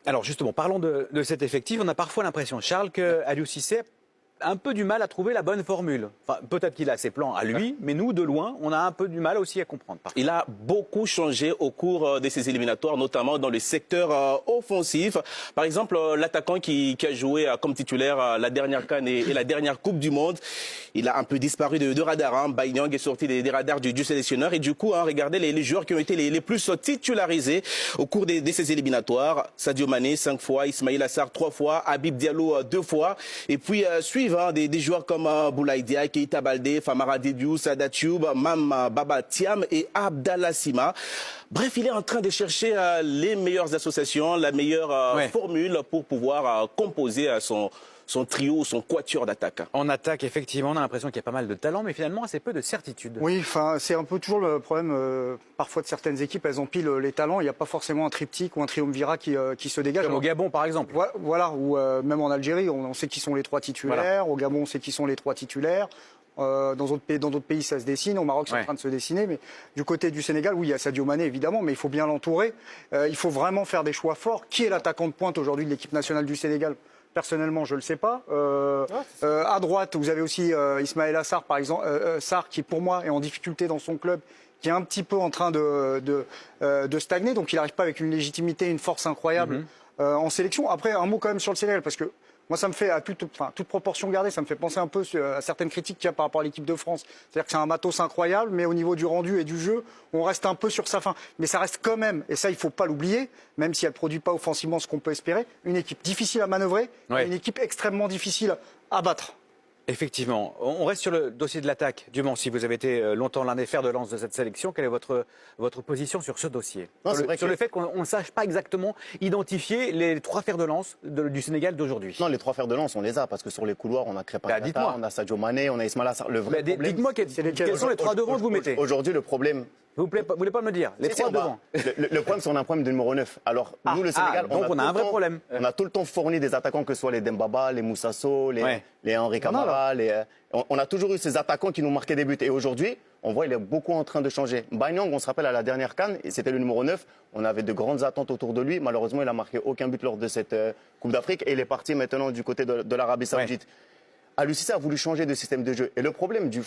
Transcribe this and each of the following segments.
Alors justement, parlons de cet effectif. On a parfois l'impression, Charles, que Aliou Cissé a un peu du mal à trouver la bonne formule. Enfin, peut-être qu'il a ses plans à lui, mais nous, de loin, on a un peu du mal aussi à comprendre. Il a beaucoup changé au cours de ces éliminatoires, notamment dans le secteur offensif. Par exemple, l'attaquant qui a joué comme titulaire la dernière CAN et la dernière Coupe du Monde, il a un peu disparu de radar. Hein. Baye Niang est sorti des radars du sélectionneur. Et du coup, regardez les joueurs qui ont été les plus titularisés au cours de ces éliminatoires. Sadio Mané 5 fois, Ismaïla Sarr 3 fois, Habib Diallo 2 fois. Et puis, suivent des joueurs comme Boulaye Dia, Keita Baldé, Famara Diédhiou, Sada Thioub, Mam Baba Thiam et Abdallah Sima. Bref, il est en train de chercher les meilleures associations, la meilleure formule pour pouvoir composer son trio, son quatuor d'attaque. En attaque, effectivement, on a l'impression qu'il y a pas mal de talent, mais finalement assez peu de certitude. Oui, enfin, c'est un peu toujours le problème parfois de certaines équipes. Elles empilent les talents. Il n'y a pas forcément un triptyque ou un triumvirat qui se dégage. Comme au Gabon, par exemple. Voilà, ou même en Algérie, on sait qui sont les 3 titulaires. Voilà. Au Gabon, on sait qui sont les 3 titulaires. Dans d'autres pays, ça se dessine. Au Maroc, c'est en train de se dessiner. Mais du côté du Sénégal, oui, il y a Sadio Mané, évidemment, mais il faut bien l'entourer. Il faut vraiment faire des choix forts. Qui est l'attaquant de pointe aujourd'hui de l'équipe nationale du Sénégal ? Personnellement, je ne le sais pas. À droite, vous avez aussi Ismaïla Sarr, par exemple, Sarr qui, pour moi, est en difficulté dans son club, qui est un petit peu en train de stagner. Donc, il n'arrive pas avec une légitimité, une force incroyable en sélection. Après, un mot quand même sur le Sénégal, parce que moi, ça me fait, à toute proportion gardée, ça me fait penser un peu à certaines critiques qu'il y a par rapport à l'équipe de France. C'est-à-dire que c'est un matos incroyable, mais au niveau du rendu et du jeu, on reste un peu sur sa fin. Mais ça reste quand même, et ça, il ne faut pas l'oublier, même si elle ne produit pas offensivement ce qu'on peut espérer, une équipe difficile à manœuvrer, et une équipe extrêmement difficile à battre. Effectivement. On reste sur le dossier de l'attaque. Du Mans, si vous avez été longtemps l'un des fers de lance de cette sélection, quelle est votre position sur ce dossier? Sur le fait qu'on ne sache pas exactement identifier les 3 fers de lance du Sénégal d'aujourd'hui. Non, les 3 fers de lance, on les a, parce que sur les couloirs, on a Crépin Diatta, on a Sadio Mané, on a Ismaïla Sarr. Le vrai problème, dites-moi quels sont les 3 devant que vous mettez. Aujourd'hui, le problème... Vous ne voulez pas me le dire? Les 3 devant. Le problème, c'est qu'on a un problème de numéro 9. Alors, nous, le Sénégal, on a un vrai problème. On a tout le temps fourni des attaquants, que ce soit les Dembaba, les Moussasso, les Henri Camara. On a toujours eu ces attaquants qui nous marquaient des buts. Et aujourd'hui, on voit qu'il est beaucoup en train de changer. Baye Niang, on se rappelle à la dernière CAN, c'était le numéro 9. On avait de grandes attentes autour de lui. Malheureusement, il n'a marqué aucun but lors de cette Coupe d'Afrique. Et il est parti maintenant du côté de l'Arabie Saoudite. Aliou Cissé a voulu changer de système de jeu. Et le problème du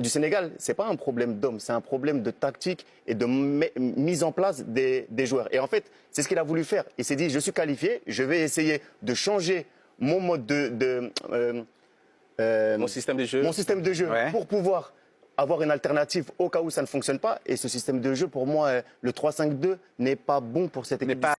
Sénégal, ce n'est pas un problème d'homme, c'est un problème de tactique et de mise en place des joueurs. Et en fait, c'est ce qu'il a voulu faire. Il s'est dit, je suis qualifié, je vais essayer de changer mon mode mon système de jeu, pour pouvoir avoir une alternative au cas où ça ne fonctionne pas. Et ce système de jeu, pour moi, le 3-5-2 n'est pas bon pour cette équipe.